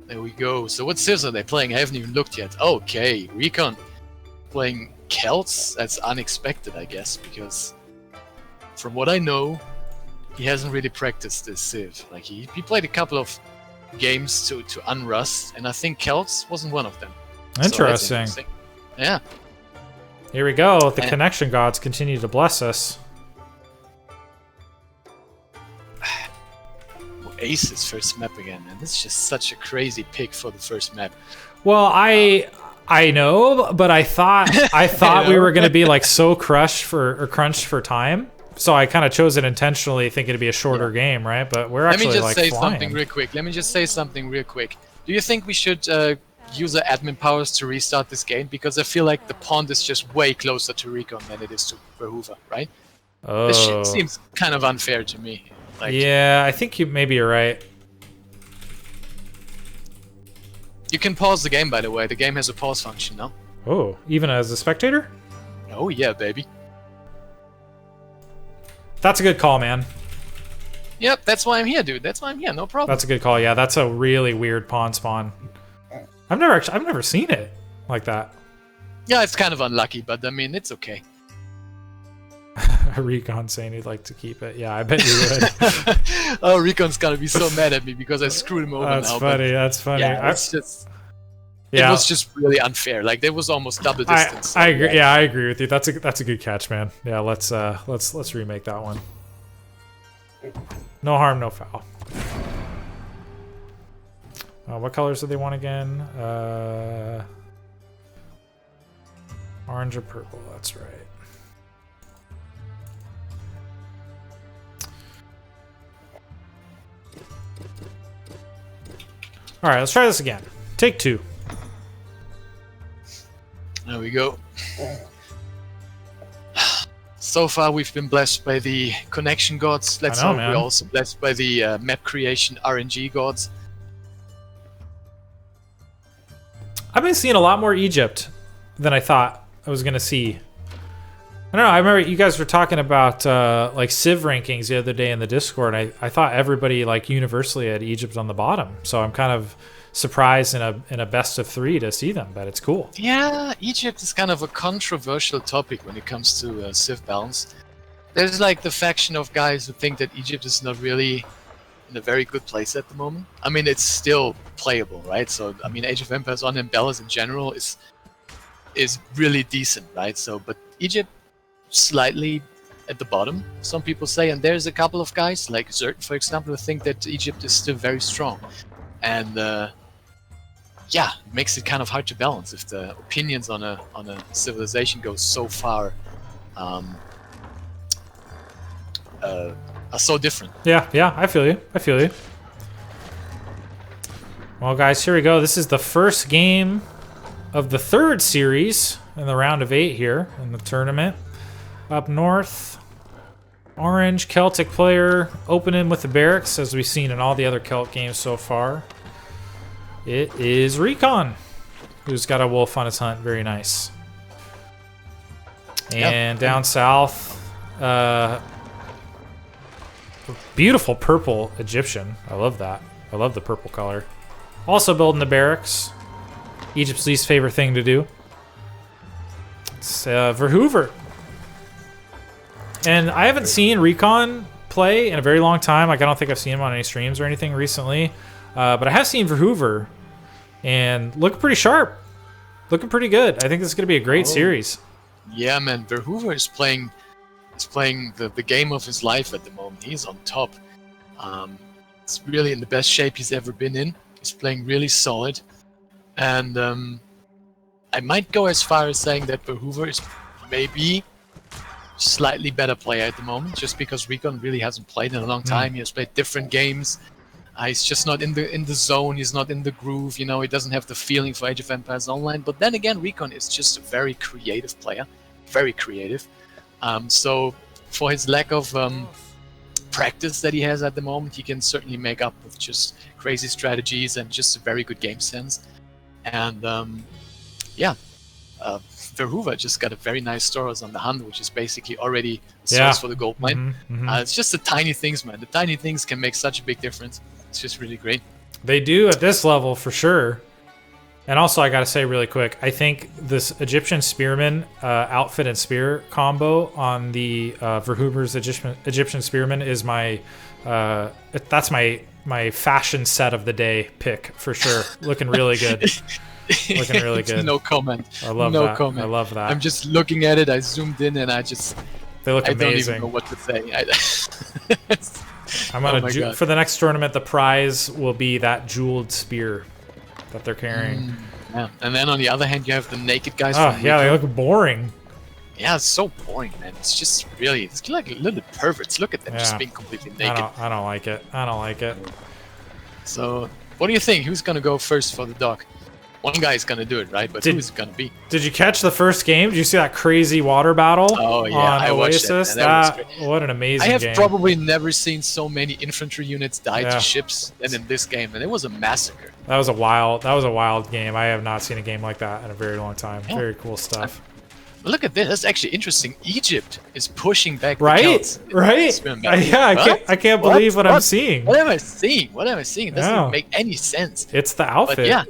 There we go. So what civs are they playing? I haven't even looked yet. Okay, Recon playing Celts. That's unexpected, I guess, because from what I know, he hasn't really practiced this civ. Like he played a couple of games to unrust, and I think Celts wasn't one of them. Interesting. So interesting. Yeah. Here we go. The connection gods continue to bless us. Ace's first map again, and this is just such a crazy pick for the first map. Well, I know, but I thought we were gonna be like so crunched for time. So I kind of chose it intentionally, thinking it'd be a shorter game, right? But we're actually like flying. Let me just say something real quick. Do you think we should use our admin powers to restart this game? Because I feel like the pond is just way closer to Recon than it is to Verhuver, right? Oh. This shit seems kind of unfair to me. Like, yeah, I think maybe you're right. You can pause the game, by the way. The game has a pause function now. Oh, even as a spectator? Oh yeah, baby. That's a good call, man. Yep, that's why I'm here, dude. That's why I'm here. No problem. That's a good call. Yeah, that's a really weird pawn spawn. I've never seen it like that. Yeah, it's kind of unlucky, but I mean, it's okay. Recon saying he'd like to keep it. Yeah, I bet you would. Oh, Recon's gonna be so mad at me because I screwed him over that's now. Funny. That's funny. Yeah, it was just really unfair. Like there was almost double distance. I agree. Yeah, I agree with you. That's a good catch, man. Yeah, let's remake that one. No harm, no foul. What colors do they want again? Orange or purple? That's right. All right, let's try this again. Take two. There we go. So far, we've been blessed by the connection gods. Let's hope we're also blessed by the map creation RNG gods. I've been seeing a lot more Egypt than I thought I was going to see. I don't know. I remember you guys were talking about like Civ rankings the other day in the Discord. I thought everybody like universally had Egypt on the bottom. So I'm kind of surprised in a best of 3 to see them, but it's cool. Yeah, Egypt is kind of a controversial topic when it comes to Civ balance. There's like the faction of guys who think that Egypt is not really in a very good place at the moment. I mean, it's still playable, right? So I mean, Age of Empires on Embellas in general is really decent, right? So, but Egypt slightly at the bottom, some people say, and there's a couple of guys like Zert, for example, who think that Egypt is still very strong, and yeah, it makes it kind of hard to balance if the opinions on a civilization go so far are so different. Yeah, I feel you. Well, guys, here we go. This is the first game of the 3rd series in the round of 8 here in the tournament. Up north, orange Celtic player opening with the barracks, as we've seen in all the other Celt games so far. It is Recon, who's got a wolf on his hunt. Very nice. And down south, beautiful purple Egyptian. I love that. I love the purple color. Also building the barracks. Egypt's least favorite thing to do. It's Verhuver. And I haven't seen Recon play in a very long time. Like, I don't think I've seen him on any streams or anything recently. But I have seen Verhuver, and looking pretty sharp. Looking pretty good. I think this is going to be a great series. Yeah, man. Verhuver is playing the game of his life at the moment. He's on top. It's really in the best shape he's ever been in. He's playing really solid. And I might go as far as saying that Verhuver is maybe slightly better player at the moment, just because Recon really hasn't played in a long time. He has played different games. He's just not in the zone. He's not in the groove. You know, he doesn't have the feeling for Age of Empires Online. But then again, Recon is just a very creative player, very creative. So for his lack of practice that he has at the moment, he can certainly make up with just crazy strategies and just a very good game sense. And yeah. Verhuver just got a very nice Storos on the hunt, which is basically already a source for the gold mine. It's just the tiny things, man. The tiny things can make such a big difference. It's just really great. They do at this level for sure. And also, I gotta say really quick, I think this Egyptian Spearman outfit and spear combo on the Verhuver's Egyptian Spearman is my that's my fashion set of the day pick for sure. Looking really good. Looking really good. No comment. I love no that. comment. I love that. I'm just looking at it. I zoomed in and they look amazing. I don't even know what to say. I'm gonna for the next tournament. The prize will be that jeweled spear that they're carrying. Yeah. And then on the other hand, you have the naked guys. Oh yeah, they look boring. Yeah, it's so boring, man. It's just really, it's like a little bit perverts. Look at them just being completely naked. I don't like it. I don't like it. So, what do you think? Who's gonna go first for the dock? One guy's gonna do it, right? But who's it gonna be? Did you catch the first game? Did you see that crazy water battle? Oh yeah, on I watched Oasis? that. What an amazing game. I have probably never seen so many infantry units die to ships than in this game, and it was a massacre. That was a wild game. I have not seen a game like that in a very long time. Yeah. Very cool stuff. Look at this. That's actually interesting. Egypt is pushing back the Celts. Right? Yeah, I can't believe what I'm seeing. What am I seeing? It doesn't make any sense. It's the outfit. But yeah.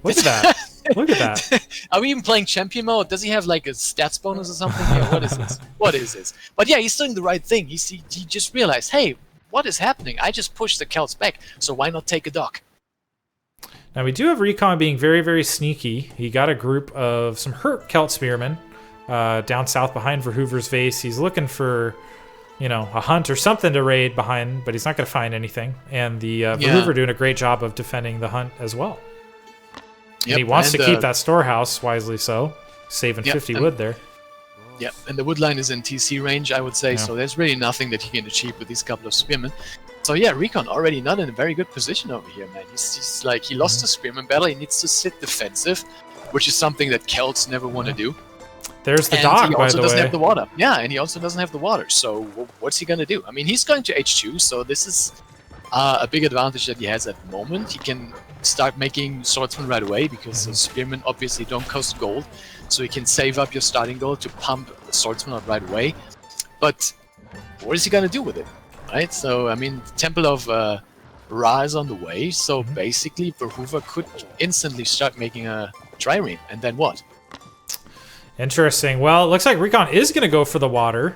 Look at that. Look at that. Are we even playing champion mode? Does he have like a stats bonus or something? Yeah, what is this? What is this? But yeah, he's doing the right thing. He just realized, hey, what is happening? I just pushed the Celts back, so why not take a dock? Now we do have Recon being very, very sneaky. He got a group of some hurt Celt spearmen down south behind Verhuver's base. He's looking for, a hunt or something to raid behind, but he's not going to find anything. And the Verhuver doing a great job of defending the hunt as well. Yep, and he wants to keep that storehouse, wisely so, saving 50 wood there. Yeah, and the wood line is in TC range, I would say, so there's really nothing that he can achieve with these couple of spearmen. So yeah, Recon already not in a very good position over here, man. He's like, he lost the spearman battle, he needs to sit defensive, which is something that Celts never want to do. There's the dock, by the way. He also doesn't have the water. Yeah, and he also doesn't have the water, so what's he going to do? I mean, he's going to H2, so this is a big advantage that he has at the moment. He can start making swordsmen right away, because the spearmen obviously don't cost gold, so you can save up your starting gold to pump the swordsman out right away. But what is he going to do with it? Right, so I mean, the Temple of Ra is on the way, so basically Verhuver could instantly start making a trireme, and then what? Interesting. Well, it looks like Recon is going to go for the water.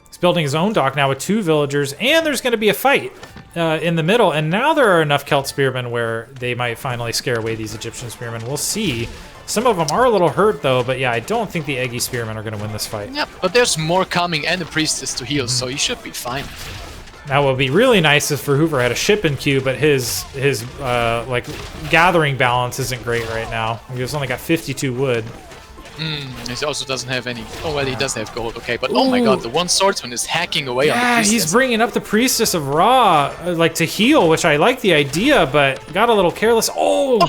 He's building his own dock now with 2 villagers, and there's going to be a fight in the middle, and now there are enough Celt spearmen where they might finally scare away these Egyptian spearmen. We'll see. Some of them are a little hurt, though, but yeah, I don't think the Eggy spearmen are going to win this fight. Yep, but there's more coming and a priestess to heal, so he should be fine. Now, what would be really nice if Verhuver had a ship in queue, but his gathering balance isn't great right now. He's only got 52 wood. He also doesn't have any. Oh well, he does have gold. Okay, but oh my God, the one swordsman is hacking away on the priestess. He's bringing up the priestess of Ra, to heal, which I like the idea, but got a little careless.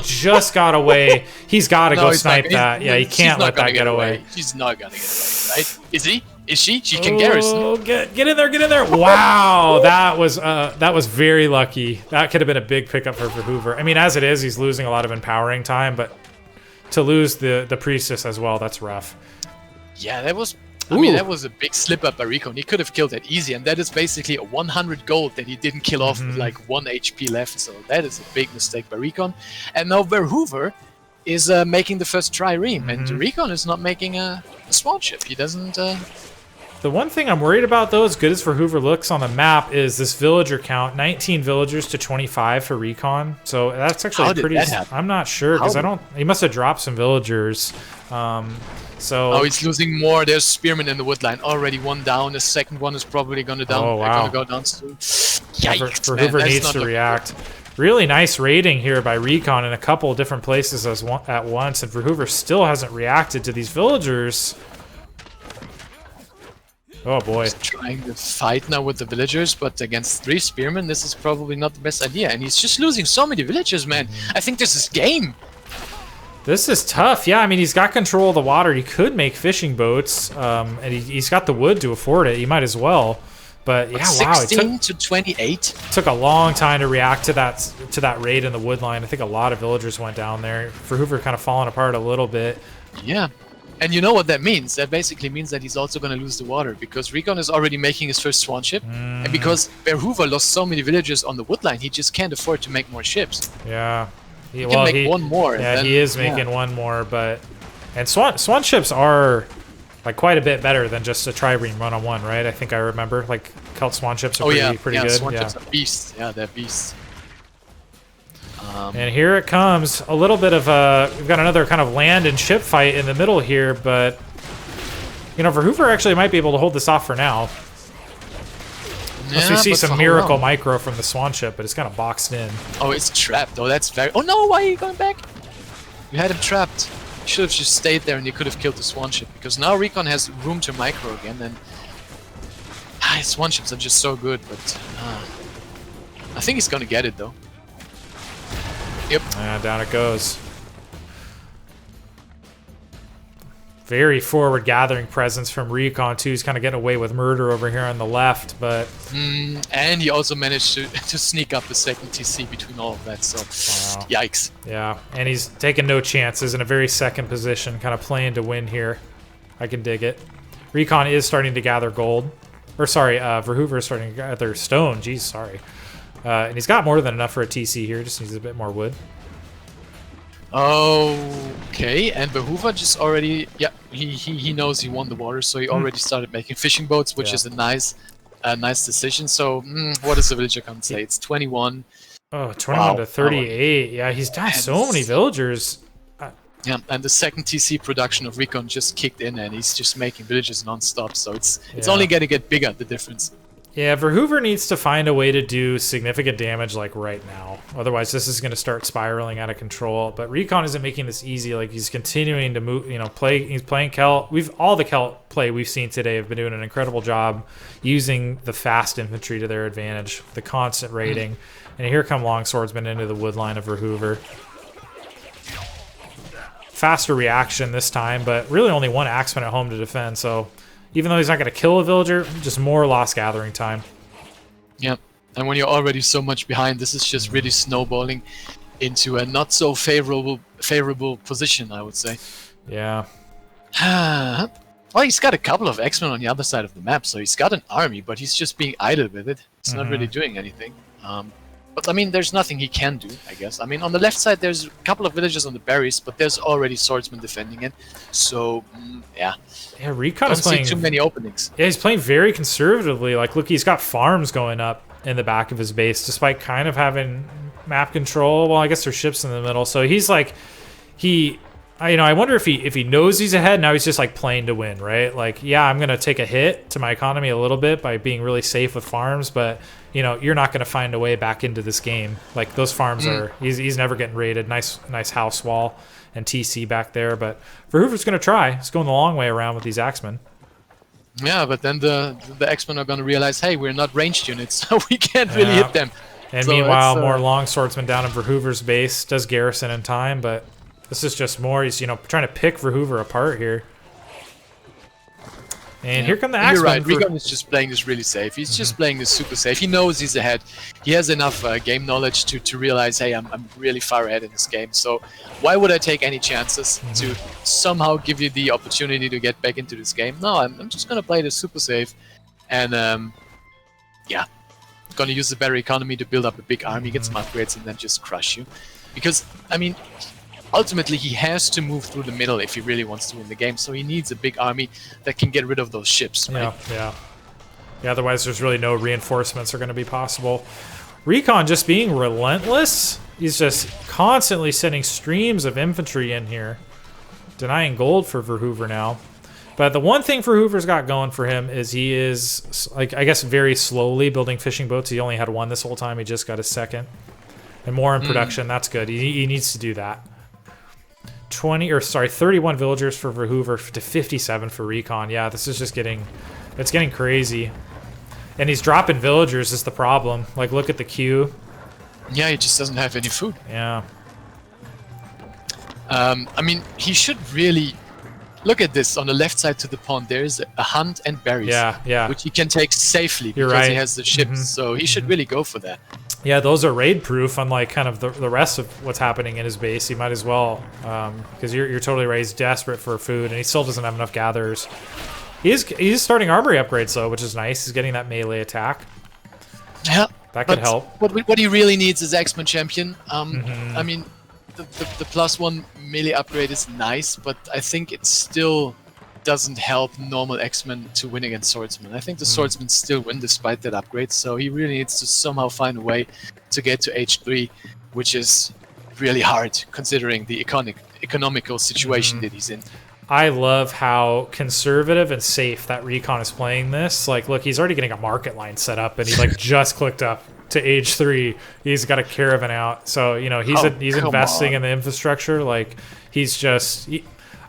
Just got away. He's got to go snipe that. Yeah, he can't let that get away. She's not gonna get away, right? Is he? Is she? She can garrison. Get in there! Get in there! Wow, that was very lucky. That could have been a big pickup for Verhuver. I mean, as it is, he's losing a lot of empowering time, but to lose the priestess as well, that's rough. Yeah, that was. I mean, that was a big slip up by Recon. He could have killed that easy, and that is basically a 100 gold that he didn't kill off with like 1 HP left. So that is a big mistake by Recon. And now Verhuver is making the first trireme, and Recon is not making a small ship. He doesn't. The one thing I'm worried about, though, as good as Verhuver looks on the map, is this villager count. 19 villagers to 25 for Recon. So that's actually pretty. I'm not sure, because he must have dropped some villagers. He's losing more. There's spearmen in the wood line. Already one down. The second one is probably going to down. Oh, wow. Going to go down soon. Yikes, Verhuver needs to react. Really nice raiding here by Recon in a couple of different places at once, and Verhuver still hasn't reacted to these villagers. Oh boy. He's trying to fight now with the villagers, but against 3 spearmen, this is probably not the best idea. And he's just losing so many villagers, man. I think this is game. This is tough. Yeah, I mean, he's got control of the water. He could make fishing boats, and he's got the wood to afford it. He might as well. But yeah, 16 to 28. Took a long time to react to that raid in the wood line. I think a lot of villagers went down there. Verhuver kind of falling apart a little bit. Yeah. And you know what that means? That basically means that he's also going to lose the water, because Recon is already making his first swan ship, and because Verhuver lost so many villagers on the wood line, he just can't afford to make more ships. Yeah. He can make one more. Yeah, he is making one more, but... And swan ships are like quite a bit better than just a trireme one-on-one, right? I think I remember. Like, Celt swan ships are pretty good. Swan ships are beasts. Yeah, they're beasts. And here it comes. A little bit of we've got another kind of land and ship fight in the middle here, but you know, Verhuver actually might be able to hold this off for now. Unless we see some miracle micro from the swan ship, but it's kind of boxed in. Oh, it's trapped. Oh, that's very... Oh no, why are you going back? You had him trapped. You should have just stayed there and you could have killed the swan ship, because now Recon has room to micro again, and swan ships are just so good, but I think he's gonna get it though. Yep. Down it goes. Very forward gathering presence from Recon too. He's kind of getting away with murder over here on the left, but... and he also managed to sneak up the second TC between all of that, so yikes. Yeah, and he's taking no chances in a very second position, kind of playing to win here. I can dig it. Recon is starting to gather gold. Or sorry, Verhuver is starting to gather stone. Jeez, sorry. And he's got more than enough for a TC here, just needs a bit more wood. Okay, and Verhuver just already... Yeah, he knows he won the water, so he already started making fishing boats, which is a nice decision. So, what is the villager gonna say? It's 21. Oh, 21 to 38. Yeah, he's done so many villagers. Yeah, and the second TC production of Recon just kicked in, and he's just making villages non-stop, so it's only gonna get bigger, the difference. Yeah, Verhuver needs to find a way to do significant damage like right now. Otherwise, this is going to start spiraling out of control. But Recon isn't making this easy. Like, he's continuing to move, you know, he's playing Celt. All the Celt play we've seen today have been doing an incredible job using the fast infantry to their advantage, the constant raiding. And here come longswordsmen into the wood line of Verhuver. Faster reaction this time, but really only one axeman at home to defend, so... Even though he's not going to kill a villager, just more lost gathering time. Yep. And when you're already so much behind, this is just really snowballing into a not so favorable position, I would say. Yeah. Well, he's got a couple of X-Men on the other side of the map, so he's got an army, but he's just being idle with it. It's not really doing anything. But I mean, there's nothing he can do, I guess. I mean, on the left side, there's a couple of villages on the berries, but there's already swordsmen defending it. So, yeah. Yeah, Recon is playing... Don't see too many openings. Yeah, he's playing very conservatively. Like, look, he's got farms going up in the back of his base, despite kind of having map control. Well, I guess there's ships in the middle. So he's like... I wonder if he knows he's ahead. Now he's just like playing to win, right? Like, yeah, I'm gonna take a hit to my economy a little bit by being really safe with farms, but you know, you're not gonna find a way back into this game. Like, those farms are, he's never getting raided. Nice house wall and TC back there, but Verhuver's gonna try. He's going the long way around with these axemen. Yeah, but then the X-Men are gonna realize, hey, we're not ranged units, so we can't really hit them. And so meanwhile, more long swordsmen down in Verhuver's base. Does garrison in time, but this is just more, he's, you know, trying to pick Verhuver apart here. And here come the axemen. You're right, Recon is just playing this really safe. He's just playing this super safe. He knows he's ahead. He has enough game knowledge to realize, hey, I'm really far ahead in this game. So why would I take any chances to somehow give you the opportunity to get back into this game? No, I'm just going to play this super safe. And, yeah, going to use the better economy to build up a big army, get some upgrades, and then just crush you. Because, I mean... Ultimately, he has to move through the middle if he really wants to win the game, so he needs a big army that can get rid of those ships, right? Yeah. Otherwise, there's really no reinforcements are going to be possible. Recon just being relentless. He's just constantly sending streams of infantry in here. Denying gold for Verhuver now. But the one thing Verhuver's got going for him is he is, like, I guess, very slowly building fishing boats. He only had one this whole time. He just got his second. And more in production. That's good. He needs to do that. 31 villagers for Verhuver to 57 for Recon. Yeah, this is just getting crazy. And he's dropping villagers is the problem. Like, look at the queue. Yeah, he just doesn't have any food. Yeah. I mean, he should really look at this on the left side to the pond. There's a hunt and berries. Yeah. Which he can take safely because he has the ships. So he should really go for that. Yeah, those are raid proof, unlike kind of the rest of what's happening in his base. He might as well, because you're totally right. He's desperate for food, and he still doesn't have enough gatherers. He's starting armory upgrades though, which is nice. He's getting that melee attack. Yeah, that could help. What he really needs is X-Men Champion. I mean, the +1 melee upgrade is nice, but I think it still doesn't help normal X-Men to win against Swordsmen. I think the Swordsmen still win despite that upgrade, so he really needs to somehow find a way to get to H3, which is really hard considering the economical situation that he's in. I love how conservative and safe that Recon is playing this. Like, look, he's already getting a market line set up, and he like just clicked up to H3. He's got a caravan out, so you know he's investing in the infrastructure. Like, he's just.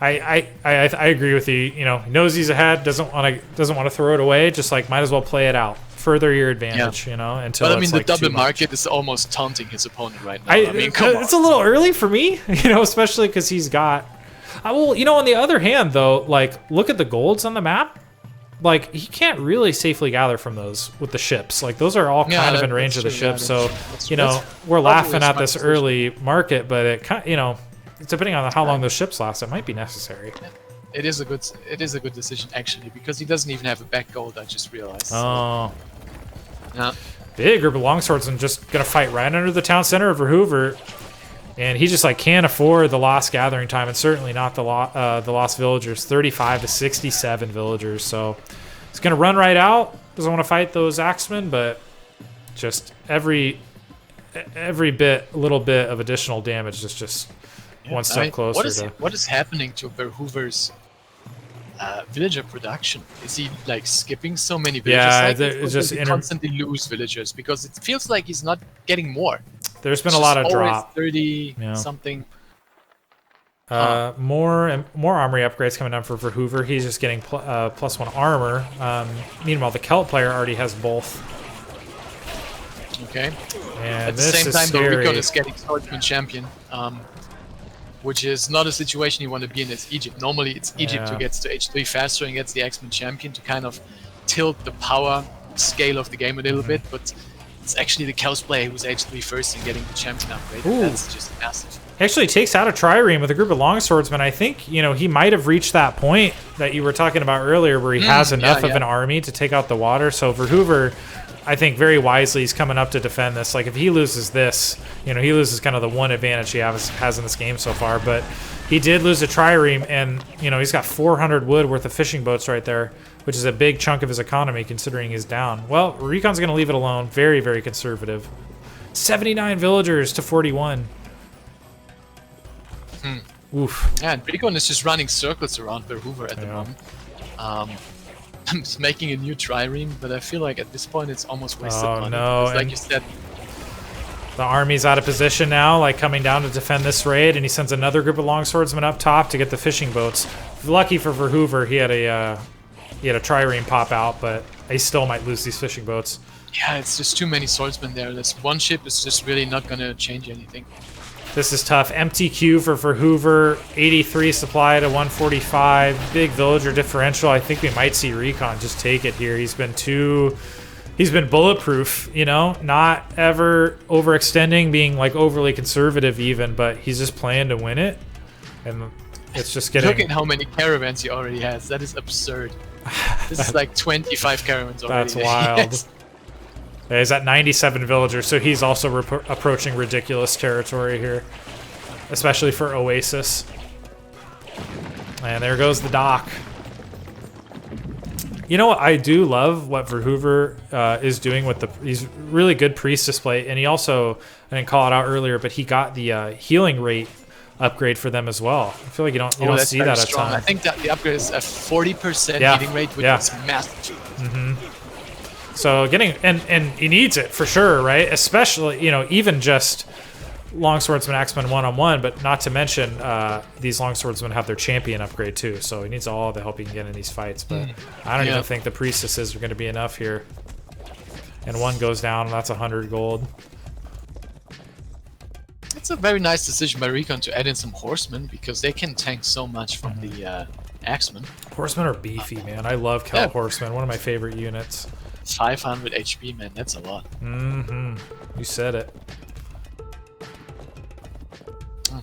I agree with you. You know, he knows he's ahead. Doesn't want to throw it away. Just like might as well play it out. Further your advantage. You know, until. But I mean, the like double market is almost taunting his opponent right now. I mean, come on. It's a little early for me. You know, especially because he's got. Well, you know, on the other hand, though, like look at the golds on the map. Like he can't really safely gather from those with the ships. Like those are all kind of in range of the ships. So you know, we're laughing at this early market, but it kind, you know. Depending on how long those ships last, it might be necessary. It is a good decision actually, because he doesn't even have a back gold. I just realized. Oh, yeah. Big group of longswordsmen just gonna fight right under the town center of Verhuver, and he just like can't afford the lost gathering time, and certainly not the lost villagers. 35 to 67 villagers, so he's gonna run right out. Doesn't want to fight those axemen, but just every little bit of additional damage is just. One step closer. What is happening to Verhuver's villager production? Is he like skipping so many villagers? Yeah, it's just constantly lose villagers because it feels like he's not getting more. There's been a lot of drop. 30 something. More armory upgrades coming down for Verhuver. He's just getting +1 armor. Meanwhile, the Celt player already has both. Okay. And at the same time, the Recon is getting Swordsman Champion. Which is not a situation you want to be in as Egypt. Normally it's Egypt who gets to H3 faster and gets the X-Men Champion to kind of tilt the power scale of the game a little bit, but it's actually the Chaos player who's H3 first and getting the Champion upgrade. That's just massive. Actually takes out a trireme with a group of longswordsmen. I think, you know, he might have reached that point that you were talking about earlier where he has enough of an army to take out the water. So Verhuver, I think very wisely, he's coming up to defend this. Like if he loses this, you know, he loses kind of the one advantage he has in this game so far. But he did lose a trireme, and you know he's got 400 wood worth of fishing boats right there, which is a big chunk of his economy considering he's down. Well, Recon's going to leave it alone. Very, very conservative. 79 villagers to 41. Oof. Yeah, and Recon is just running circles around Verhuver at the moment. I'm just making a new trireme, but I feel like at this point it's almost wasted money. Oh no! Like you said, the army's out of position now, like coming down to defend this raid, and he sends another group of longswordsmen up top to get the fishing boats. Lucky for Verhuver, he had a trireme pop out, but he still might lose these fishing boats. Yeah, it's just too many swordsmen there. This one ship is just really not gonna change anything. This is tough. Empty queue for Verhuver. 83 supply to 145. Big villager differential. I think we might see Recon just take it here. He's been bulletproof, you know, not ever overextending, being like overly conservative even, but he's just playing to win it. And it's just getting... Look at how many caravans he already has. That is absurd. This is like 25 caravans already. That's wild. Yeah, he's at 97 villagers, so he's also approaching ridiculous territory here, especially for Oasis. And there goes the dock. You know what? I do love what Verhuver is doing with he's really good priest display, and he also, I didn't call it out earlier, but he got the healing rate upgrade for them as well. I feel like you don't see that a ton. I think that the upgrade is a 40% healing rate, which is massive. So getting and he needs it for sure, right? Especially, you know, even just longswordsman axeman one-on-one, but not to mention these longswordsmen have their champion upgrade too. So he needs all the help he can get in these fights. But I don't even think the priestesses are going to be enough here. And one goes down, and that's 100 gold. It's a very nice decision by Recon to add in some horsemen because they can tank so much from the axemen. Horsemen are beefy, man. I love Celt horsemen. One of my favorite units. 500 HP, man. That's a lot. Mm-hmm. You said it.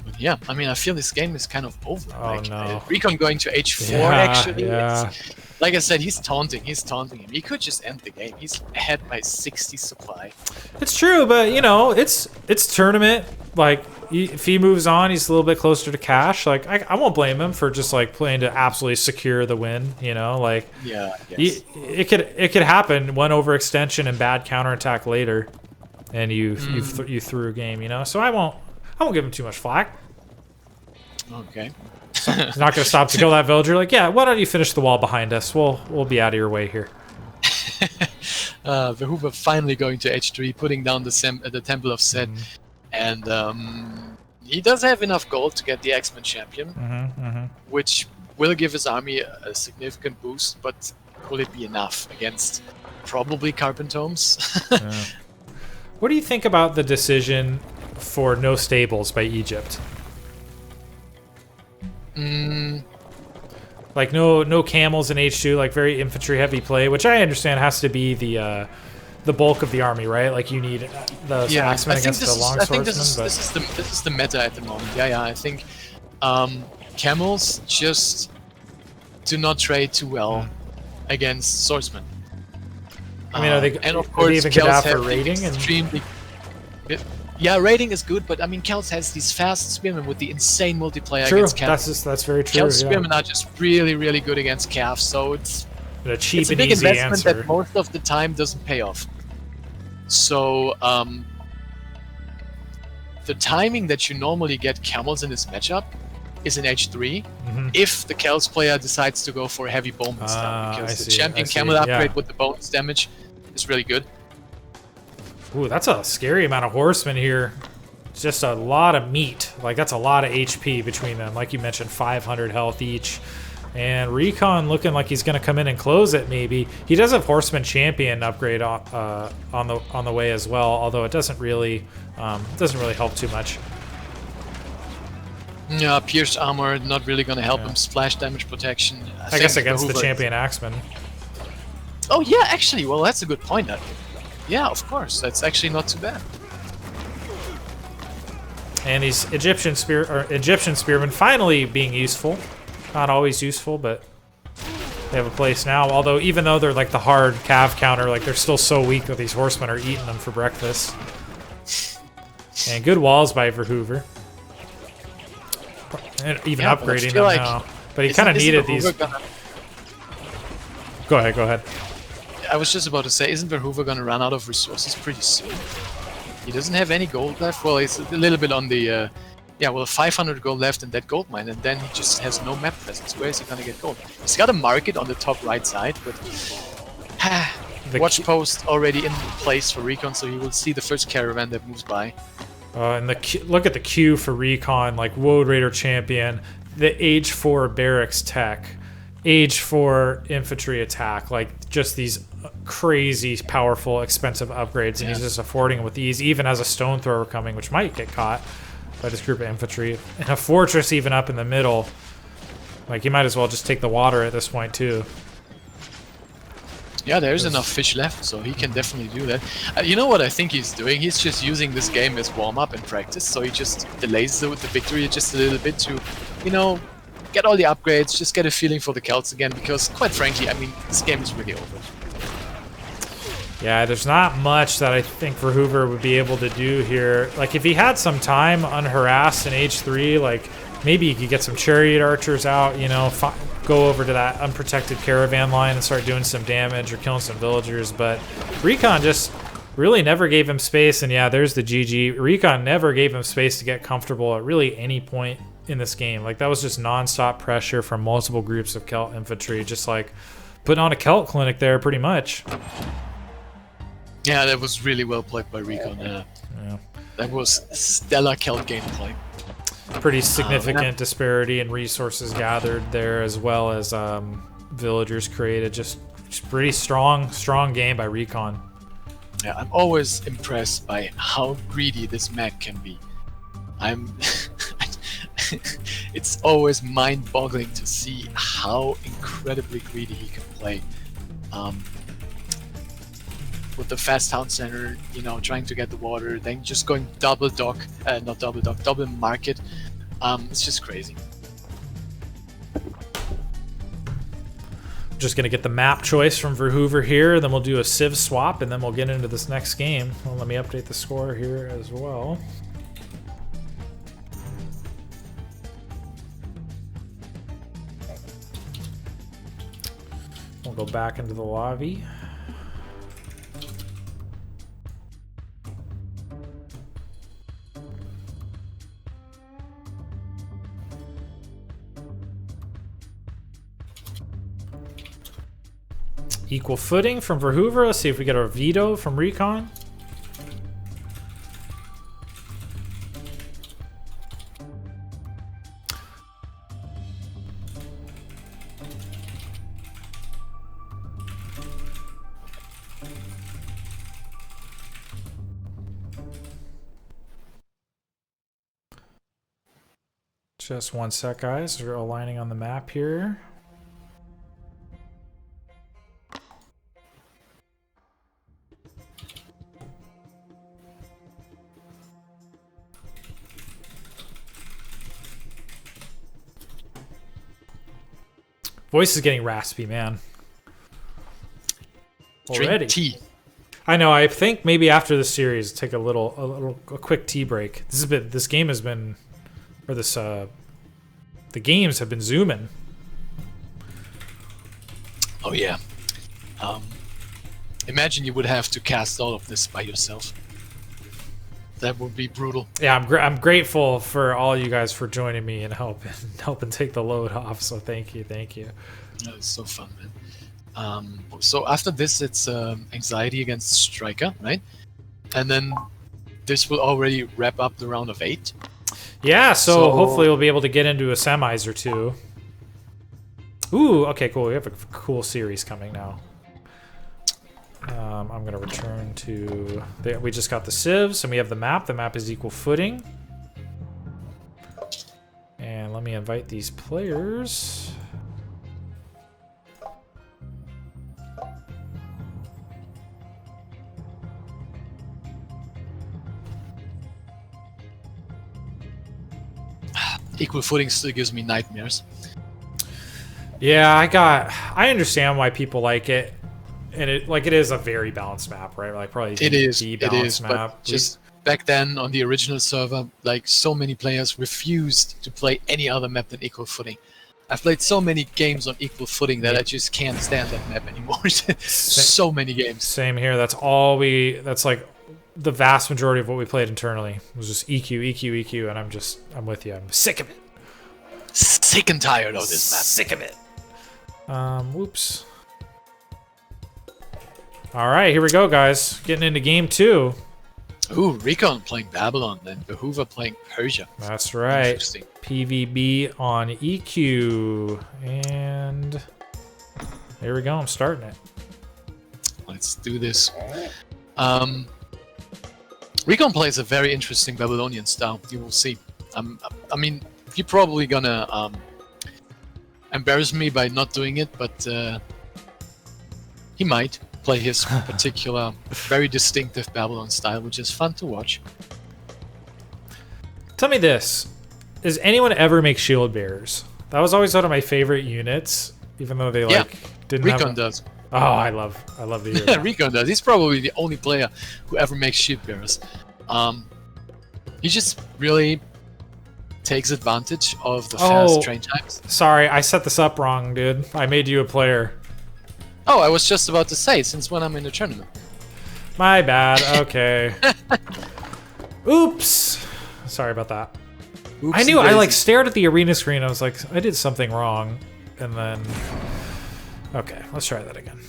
But yeah, I mean, I feel this game is kind of over. Oh, no. Recon going to H4, Yeah, actually. yeah. Like I said, he's taunting him. He could just end the game. He's ahead by 60 supply. It's true, but you know, it's tournament. Like, if he moves on, he's a little bit closer to cash. Like, I won't blame him for just like playing to absolutely secure the win. You know, like, yeah, yes. it could happen. One overextension and bad counterattack later, and you threw a game. You know, so I won't give him too much flack. Okay. He's not going to stop to kill that villager. Like, yeah, why don't you finish the wall behind us? We'll be out of your way here. Verhuver finally going to H3, putting down the Temple of Set, and he does have enough gold to get the X-Men champion, which will give his army a significant boost, but will it be enough against probably Carpentomes? Yeah. What do you think about the decision for no stables by Egypt? Like no camels in H2, like very infantry heavy play, which I understand has to be the bulk of the army, right? Like you need the axemen against the longswordsmen. This is the meta at the moment. Yeah, I think camels just do not trade too well against swordsmen. I mean, and of course, even good for raiding and. Yeah, raiding is good, but I mean, Celts has these fast spearmen with the insane multiplayer against camels. That's very true. Celt spearmen are just really, really good against calves, so it's a cheap it's a and big easy investment answer. that most of the time doesn't pay off. So the timing that you normally get camels in this matchup is in H3 if the Celts player decides to go for a heavy bowman style, because the champion camel upgrade with the bonus damage is really good. Ooh, that's a scary amount of horsemen here. It's just a lot of meat. Like, that's a lot of HP between them. Like you mentioned, 500 health each. And Recon looking like he's going to come in and close it, maybe. He does have Horseman Champion upgrade on the way as well, although it doesn't really help too much. Yeah, pierced armor not really going to help him. Splash damage protection. I guess against the Champion Axeman. Oh yeah, actually, well that's a good point. Yeah, of course. That's actually not too bad. And these Egyptian spearmen finally being useful. Not always useful, but they have a place now. Although even though they're like the hard cav counter, like they're still so weak that these horsemen are eating them for breakfast. And good walls by Verhuver. And even upgrading them now. But he kind of needed these. Go ahead. I was just about to say, isn't Verhuver going to run out of resources pretty soon? He doesn't have any gold left. Well, he's a little bit on the... 500 gold left in that gold mine, and then he just has no map presence. Where is he going to get gold? He's got a market on the top right side, but... the watch post already in place for Recon, so he will see the first caravan that moves by. And look at the queue for Recon, like Woad Raider Champion, the Age 4 Barracks Tech, Age 4 Infantry Attack, like just these crazy, powerful, expensive upgrades, and he's just affording them with ease, even as a stone thrower coming, which might get caught by this group of infantry. And a fortress even up in the middle. Like, he might as well just take the water at this point, too. Yeah, there's enough fish left, so he can definitely do that. You know what I think he's doing? He's just using this game as warm-up and practice, so he just delays the victory just a little bit to, you know, get all the upgrades, just get a feeling for the Celts again, because, quite frankly, I mean, this game is really over. Yeah, there's not much that I think Verhuver would be able to do here. Like, if he had some time unharassed in H3, like, maybe he could get some chariot archers out, you know, go over to that unprotected caravan line and start doing some damage or killing some villagers. But Recon just really never gave him space. And yeah, there's the GG. Recon never gave him space to get comfortable at really any point in this game. Like, that was just nonstop pressure from multiple groups of Celt infantry, just like putting on a Celt clinic there pretty much. Yeah, that was really well played by Recon. Yeah. That was stellar Celt gameplay. Pretty significant disparity in resources gathered there, as well as villagers created. Just pretty strong game by Recon. Yeah, I'm always impressed by how greedy this Mac can be. It's always mind-boggling to see how incredibly greedy he can play. with the fast town center, you know, trying to get the water, then just going double dock, not double dock, double market. It's just crazy. Just gonna get the map choice from Verhuver here, then we'll do a civ swap, and then we'll get into this next game. Well, let me update the score here as well. We'll go back into the lobby. Equal footing from Verhuver. Let's see if we get a veto from Recon. Just one sec, guys. We're aligning on the map here. Voice is getting raspy, man. Already. Drink tea. I know. I think maybe after this series, take a quick tea break. This game has been, or this the games have been zooming. Oh yeah. Imagine you would have to cast all of this by yourself. That would be brutal. Yeah, I'm grateful for all you guys for joining me and helping take the load off. So thank you. That was so fun, man. So after this, it's anxiety against striker, right? And then this will already wrap up the round of 8. Yeah, so hopefully we'll be able to get into a semis or two. Ooh, okay, cool. We have a cool series coming now. I'm going to return to... we just got the civs, and we have the map. The map is equal footing. And let me invite these players. Equal footing still gives me nightmares. Yeah, I understand why people like it. And it is a very balanced map, right? Like probably the balanced map. But just back then on the original server, like so many players refused to play any other map than equal footing. I've played so many games on equal footing that I just can't stand that map anymore. So many games. Same here. That's like the vast majority of what we played internally was just EQ, and I'm with you. I'm sick of it. Sick and tired of this map. Sick of it. Whoops. All right, here we go, guys. Getting into game 2. Ooh, Recon playing Babylon, then Verhuver playing Persia. That's right. Interesting. PVB on EQ. And there we go. I'm starting it. Let's do this. Recon plays a very interesting Babylonian style. You will see. I mean, you're probably gonna embarrass me by not doing it, but he might play his particular, very distinctive Babylon style, which is fun to watch. Tell me this. Does anyone ever make shield bearers? That was always one of my favorite units, even though they didn't Recon have... does. Oh, I love the unit. Yeah, Recon does. He's probably the only player who ever makes shield bearers. He just really takes advantage of the fast train times. Sorry, I set this up wrong, dude. I made you a player. Oh, I was just about to say, since when I'm in the tournament. My bad. Okay. Oops. Sorry about that. I knew. I stared at the arena screen. I was like, I did something wrong, and then. Okay, let's try that again.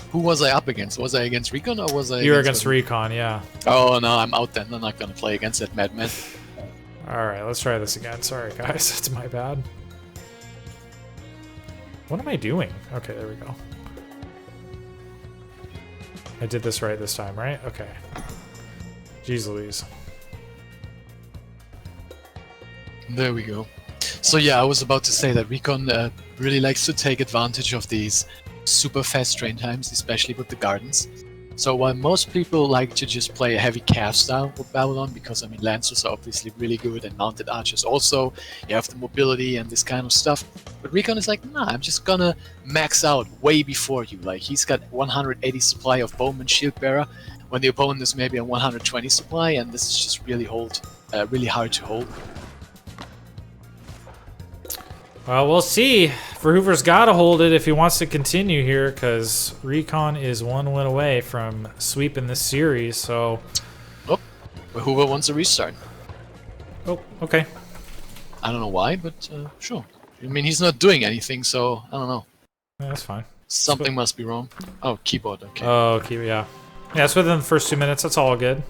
Who was I up against? Was I against Recon or was I? You were against Recon, yeah. Oh no, I'm out then. I'm not gonna play against that madman. All right, let's try this again. Sorry, guys. That's my bad. What am I doing? Okay, there we go. I did this right this time, right? Okay. Jeez Louise. There we go. So yeah, I was about to say that Recon really likes to take advantage of these super fast train times, especially with the gardens. So while most people like to just play a heavy calf style with Babylon, because I mean Lancers are obviously really good and mounted archers also, you have the mobility and this kind of stuff. But Recon is like, nah, I'm just gonna max out way before you. Like he's got 180 supply of Bowman Shield Bearer, when the opponent is maybe on 120 supply, and this is just really hard to hold. Well, we'll see. Verhuver's got to hold it if he wants to continue here, because Recon is 1 win away from sweeping this series. So, oh, Verhuver wants a restart. Oh, okay. I don't know why, but sure. I mean, he's not doing anything, so I don't know. Yeah, that's fine. Something must be wrong. Oh, keyboard. Okay. Oh, keyboard. Yeah. Yeah, it's within the first 2 minutes. That's all good.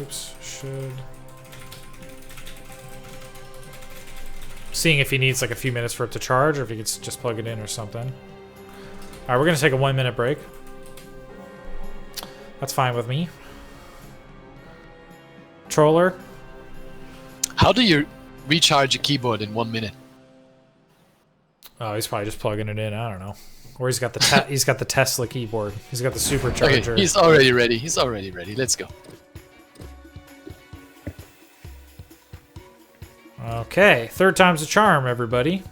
Oops, should... Seeing if he needs like a few minutes for it to charge, or if he could just plug it in or something. Alright, we're gonna take a 1 minute break. That's fine with me. Troller. How do you recharge a keyboard in 1 minute? Oh, he's probably just plugging it in. I don't know. Or he's got the he's got the Tesla keyboard. He's got the supercharger. Okay, he's already ready. He's already ready. Let's go. Okay, third time's a charm, everybody.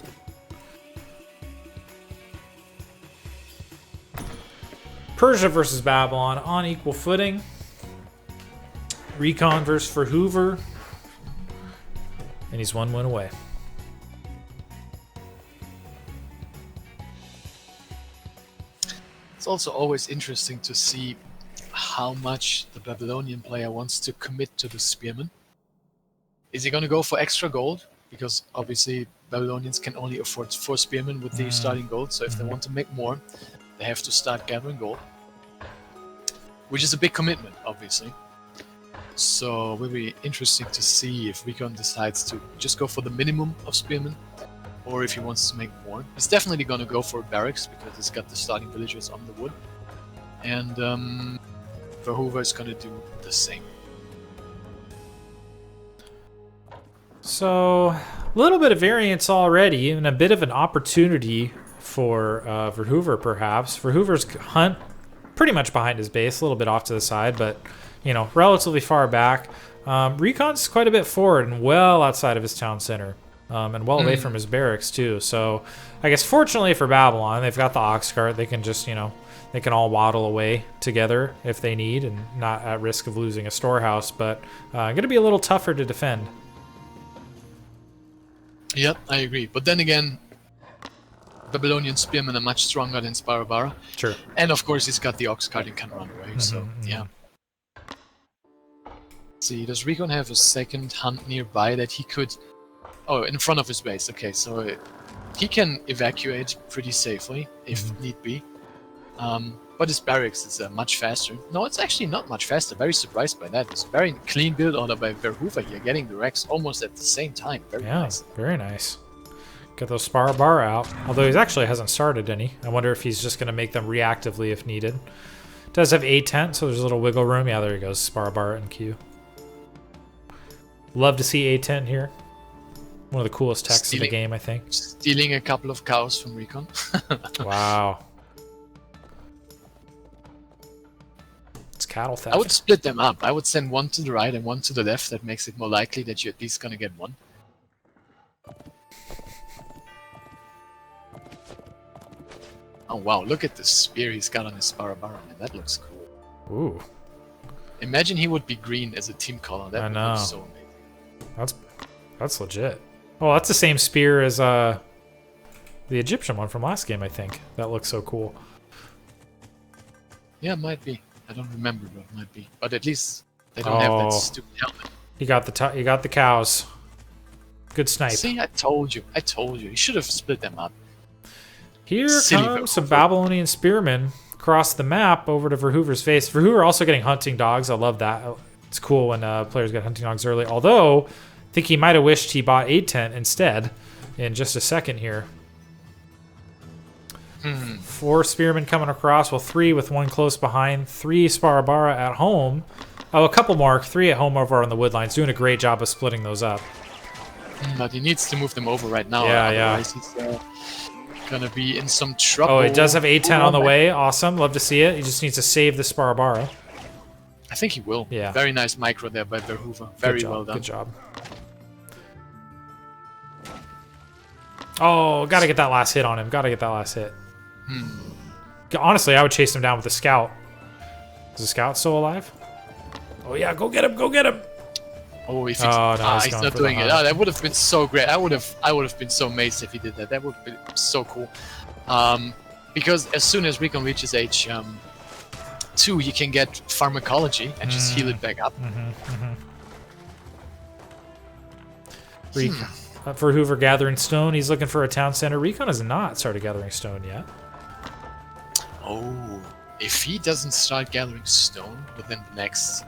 Persia versus Babylon on equal footing. Recon versus Verhuver. And he's 1 win away. It's also always interesting to see how much the Babylonian player wants to commit to the Spearman. Is he going to go for extra gold? Because obviously Babylonians can only afford 4 Spearmen with the starting gold, so if they want to make more, they have to start gathering gold. Which is a big commitment, obviously. So it will be interesting to see if Recon decides to just go for the minimum of Spearmen, or if he wants to make more. He's definitely going to go for barracks, because he's got the starting villagers on the wood. And Verhuver is going to do the same. So, a little bit of variance already, and a bit of an opportunity for Verhuver, perhaps. Verhuver's hunt pretty much behind his base, a little bit off to the side, but, you know, relatively far back. Recon's quite a bit forward and well outside of his town center, and well away from his barracks, too. So, I guess fortunately for Babylon, they've got the ox cart. They can just, you know, they can all waddle away together if they need, and not at risk of losing a storehouse, but going to be a little tougher to defend. Yep, I agree. But then again, Babylonian spearmen are much stronger than Sparabara. Sure. And of course, he's got the ox cart and can run away. So yeah. See, does Recon have a second hunt nearby that he could? Oh, in front of his base. Okay, so he can evacuate pretty safely if need be. But his barracks is much faster. No, it's actually not much faster. Very surprised by that. It's a very clean build order by Verhuver here, getting the Rex almost at the same time. Very nice. Very nice. Get those Sparabara out. Although he actually hasn't started any. I wonder if he's just going to make them reactively if needed. Does have a tent, so there's a little wiggle room. Yeah, there he goes. Sparabara and Q. Love to see a tent here. One of the coolest techs in the game, I think. Stealing a couple of cows from Recon. Wow. It's cattle theft. I would split them up. I would send one to the right and one to the left. That makes it more likely that you're at least going to get one. Oh wow, look at the spear he's got on his Sparabara, man. That looks cool. Ooh. Imagine he would be green as a team color. That would look so amazing. That's legit. Oh, that's the same spear as the Egyptian one from last game, I think. That looks so cool. Yeah, it might be. I don't remember, but it might be. But at least they don't have that stupid helmet. You got the cows. Good snipe. See, I told you. You should have split them up. Here comes some Babylonian spearmen across the map over to Verhuver's face. Verhuver also getting hunting dogs. I love that. It's cool when players get hunting dogs early. Although, I think he might have wished he bought a tent instead in just a second here. 4 spearmen coming across. Well, 3 with 1 close behind. 3 Sparabara at home. Oh, a couple more. 3 at home over on the wood lines. Doing a great job of splitting those up. But he needs to move them over right now. Yeah, otherwise he's gonna be in some trouble. Oh, it does have A10 on the way. Awesome. Love to see it. He just needs to save the Sparabara. I think he will. Yeah. Very nice micro there by Verhuver. Very well done. Good job. Oh, gotta get that last hit on him. Gotta get that last hit. Honestly, I would chase him down with the scout. Is the scout still alive? Oh yeah, go get him! Go get him! Oh, he fixed he's not doing it. Oh, that would have been so great. I would have been so amazed if he did that. That would have been so cool. Because as soon as Recon reaches age 2, you can get pharmacology and just heal it back up. Recon. Verhuver gathering stone. He's looking for a town center. Recon has not started gathering stone yet. Oh, if he doesn't start gathering stone within the next...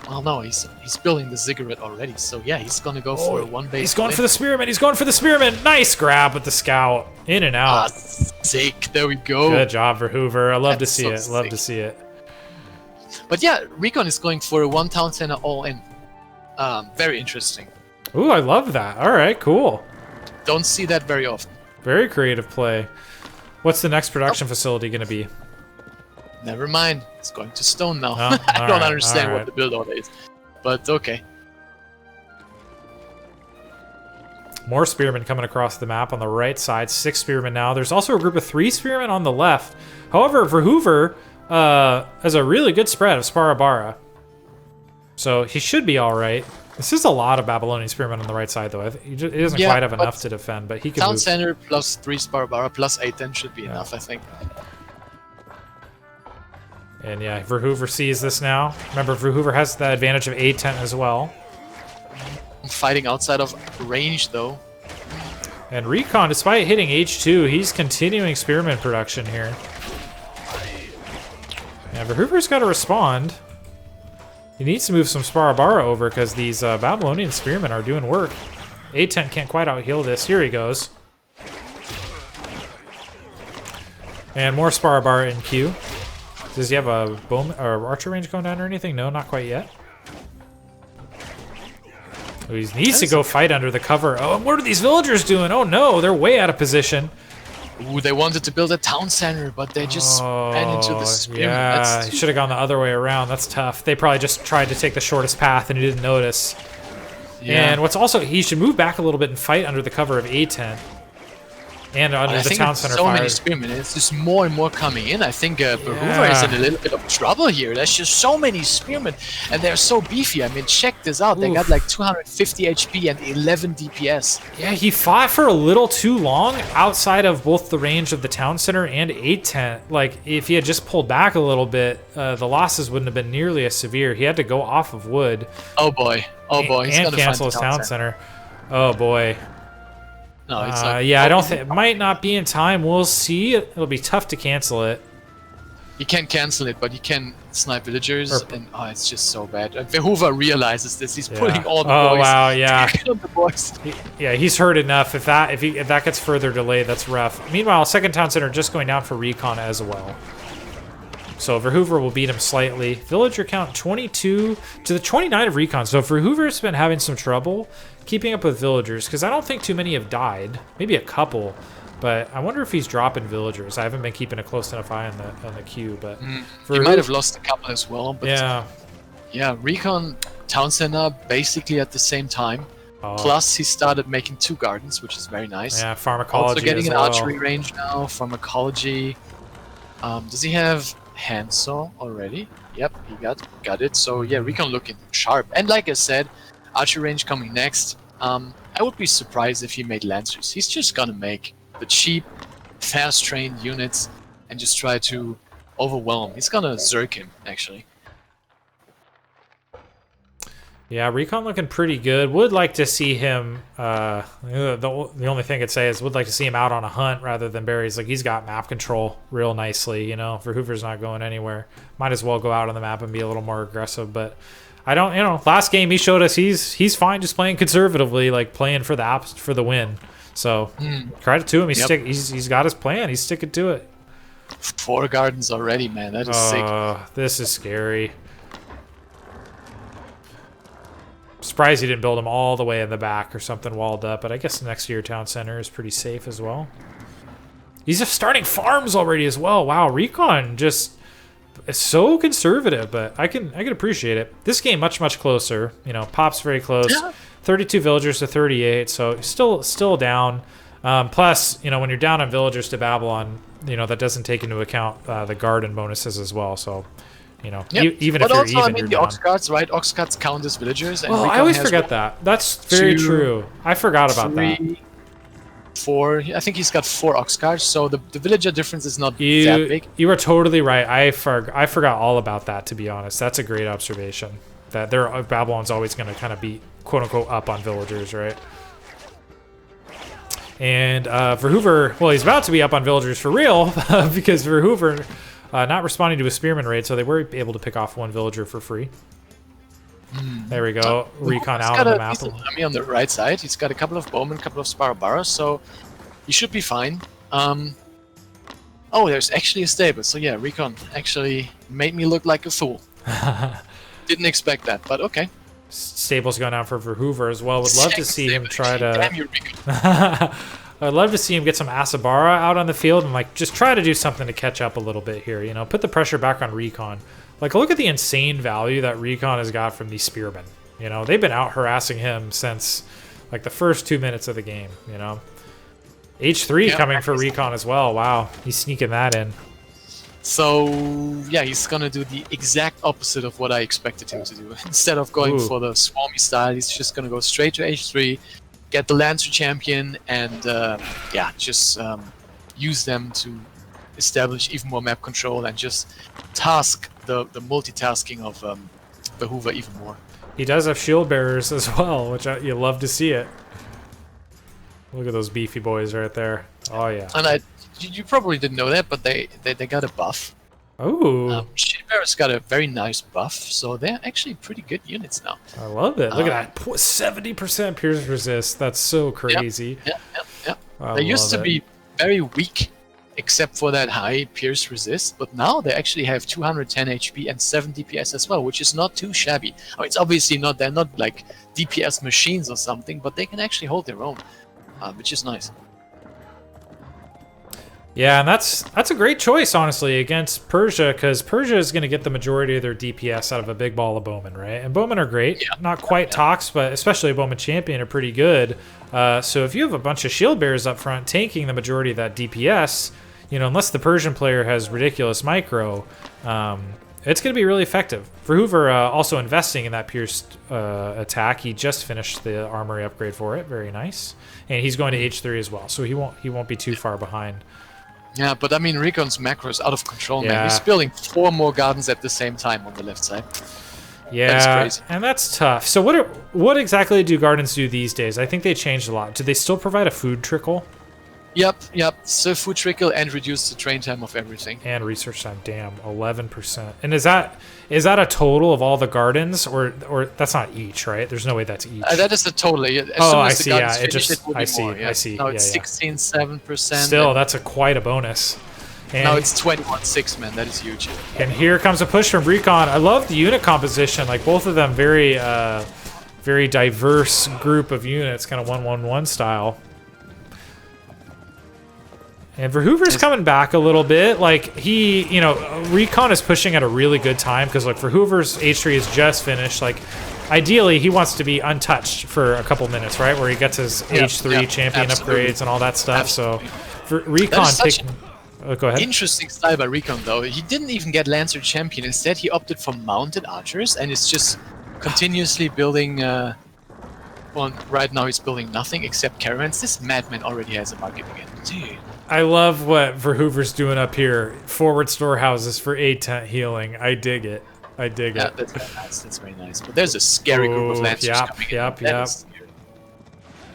Well, no, he's building the ziggurat already, so yeah, he's gonna go for a one base. He's going for the spearman. He's going for the spearman. Nice grab with the scout. In and out. Sick. There we go. Good job, Verhuver. I love to see it. Love to see it. But yeah, Recon is going for a one town center all in. Very interesting. Ooh, I love that. All right, cool. Don't see that very often. Very creative play. What's the next production facility going to be? Never mind. It's going to stone now. Oh, I don't understand what the build order is. But okay. More spearmen coming across the map on the right side. 6 spearmen now. There's also a group of 3 spearmen on the left. However, Verhuver has a really good spread of Sparabara. So he should be all right. This is a lot of Babylonian spearmen on the right side, though. He doesn't quite have enough to defend, but he can town move. Center plus 3 Sparabara plus 8-10 should be enough, I think. And yeah, Verhuver sees this now. Remember, Verhuver has the advantage of 8-10 as well. Fighting outside of range, though. And Recon, despite hitting H2, he's continuing spearman production here. Yeah, Verhuver's got to respond. He needs to move some Sparabara over because these Babylonian spearmen are doing work. A10 can't quite out-heal this. Here he goes. And more Sparabara in queue. Does he have a bowman or archer range going down or anything? No, not quite yet. Oh, he needs to go fight under the cover. Oh, what are these villagers doing? Oh no, they're way out of position. Ooh, they wanted to build a town center, but they just ran into the spearmen. Yeah, he should have gone the other way around. That's tough. They probably just tried to take the shortest path and he didn't notice. Yeah. And what's also, he should move back a little bit and fight under the cover of A10. And under the town center so fire. Many spearmen. It's just more and more coming in. I think Verhuver is in a little bit of trouble here. There's just so many spearmen, and they're so beefy. I mean, check this out. They got like 250 HP and 11 DPS. Yeah, he fought for a little too long outside of both the range of the town center and 810. Like, if he had just pulled back a little bit, the losses wouldn't have been nearly as severe. He had to go off of wood. Oh boy. Oh boy. He's and cancel his town center. Oh boy. No, it's like, yeah, I don't think it might not be in time. We'll see. It'll be tough to cancel it. You can cancel it, but you can snipe villagers, and it's just so bad. Verhuver realizes this. He's putting all the boys. Oh wow, yeah. The boys. He's hurt enough. If that gets further delayed, that's rough. Meanwhile, second town center just going down for Recon as well. So Verhuver will beat him slightly. Villager count 22 to the 29 of Recon. So Verhuver's been having some trouble keeping up with villagers because I don't think too many have died. Maybe a couple, but I wonder if he's dropping villagers. I haven't been keeping a close enough eye on the queue, but he might have lost a couple as well. But yeah, Recon town center basically at the same time. Plus, he started making 2 gardens, which is very nice. Yeah, pharmacology. Also getting as an well. archery range now. Pharmacology. Does he have handsaw already? Yep, he got it. So yeah, Recon looking sharp. And like I said, archery range coming next. I would be surprised if he made lancers. He's just gonna make the cheap, fast-trained units and just try to overwhelm. He's gonna zerk him actually. Yeah, Recon looking pretty good. Would like to see him, the only thing I'd say is would like to see him out on a hunt rather than berries. Like, he's got map control real nicely, you know. Verhuver's not going anywhere. Might as well go out on the map and be a little more aggressive, but I don't, last game he showed us he's fine just playing conservatively, like playing for the win. So, credit to him. He's got his plan. He's sticking to it. 4 gardens already, man. That is sick. This is scary. Surprised he didn't build them all the way in the back or something walled up, but I guess next to your town center is pretty safe as well. He's just starting farms already as well. Wow, Recon just is so conservative, but I can appreciate it. This game much closer. You know, Pop's very close. Yeah. 32 villagers to 38, so still down. Plus, you know, when you're down on villagers to Babylon, you know, that doesn't take into account the garden bonuses as well. So, you know, even if you're also, even, I mean, you're the down. ox cards, right? Ox cards count as villagers. And well, I always forget that. That's very true. I forgot about that. 4. I think he's got 4 ox cards, so the villager difference is not that big. You are totally right. I forgot all about that, to be honest. That's a great observation. That Babylon's always going to kind of be quote unquote up on villagers, right? And Verhuver, well, he's about to be up on villagers for real because Verhuver not responding to a spearman raid, so they were able to pick off 1 villager for free. There we go. Recon out on the map. Army on the right side. He's got a couple of bowmen, a couple of Sparabaras, so he should be fine. Oh, there's actually a stable. So yeah, Recon actually made me look like a fool. Didn't expect that, but okay. Stable's going out for Verhuver as well. Would love to see him try to... Damn you, Recon. I'd love to see him get some Asabara out on the field and like just try to do something to catch up a little bit here. You know, put the pressure back on Recon. Like, look at the insane value that Recon has got from these spearmen. You know, they've been out harassing him since like the first 2 minutes of the game. You know, H3 coming for Recon as well. Wow, he's sneaking that in. So yeah, he's gonna do the exact opposite of what I expected him to do. Instead of going for the swarmy style, he's just gonna go straight to H3, get the Lancer champion, and yeah, just use them to establish even more map control and just task the multitasking of Verhuver even more. He does have shield bearers as well, which you love to see it. Look at those beefy boys right there. Oh yeah. And you probably didn't know that, but they got a buff. Oh. Shield bearers got a very nice buff, so they're actually pretty good units now. I love it. Look at that, 70% pierce resist. That's so crazy. Yep. They used to be very weak, except for that high pierce resist, but now they actually have 210 HP and 7 DPS as well, which is not too shabby. I mean, it's obviously not, they're not like DPS machines or something, but they can actually hold their own, which is nice. Yeah, and that's a great choice, honestly, against Persia, because Persia is going to get the majority of their DPS out of a big ball of bowmen, right? And bowmen are great. Not quite Tox, but especially a bowman champion are pretty good. So if you have a bunch of shield bearers up front tanking the majority of that DPS, you know, unless the Persian player has ridiculous micro, it's going to be really effective. Verhuver also investing in that pierced attack. He just finished the armory upgrade for it. Very nice. And he's going to H3 as well, so he won't be too far behind. Yeah, but I mean, Recon's macro is out of control, man. He's building 4 more gardens at the same time on the left side. Yeah, that's crazy. And that's tough. So what exactly do gardens do these days? I think they changed a lot. Do they still provide a food trickle? Yep. So food trickle and reduce the train time of everything. And research time, damn, 11%. And is that a total of all the gardens, or that's not each, right? There's no way that's each. That is the total. As soon as I see. Yeah, I see. Now it's 16.7%. Still, that's quite a bonus. And now it's 21.6, man. That is huge. And here comes a push from Recon. I love the unit composition. Like both of them, very diverse group of units, kind of 1-1-1 style. And Verhuver's coming back a little bit. Like, Recon is pushing at a really good time because, like, Verhuver's H3 is just finished. Like, ideally, he wants to be untouched for a couple minutes, right? Where he gets his H3 champion upgrades and all that stuff. Absolutely. So, for Recon taking... go ahead. Interesting style by Recon, though. He didn't even get Lancer champion. Instead, he opted for mounted archers, and it's just continuously building... well, right now he's building nothing except caravans. This madman already has a market again. Dude. I love what Verhuver's doing up here. Forward storehouses for 8-tent healing. I dig it. That's very nice. That's very nice. But there's a scary group of Lancers coming in. Yep.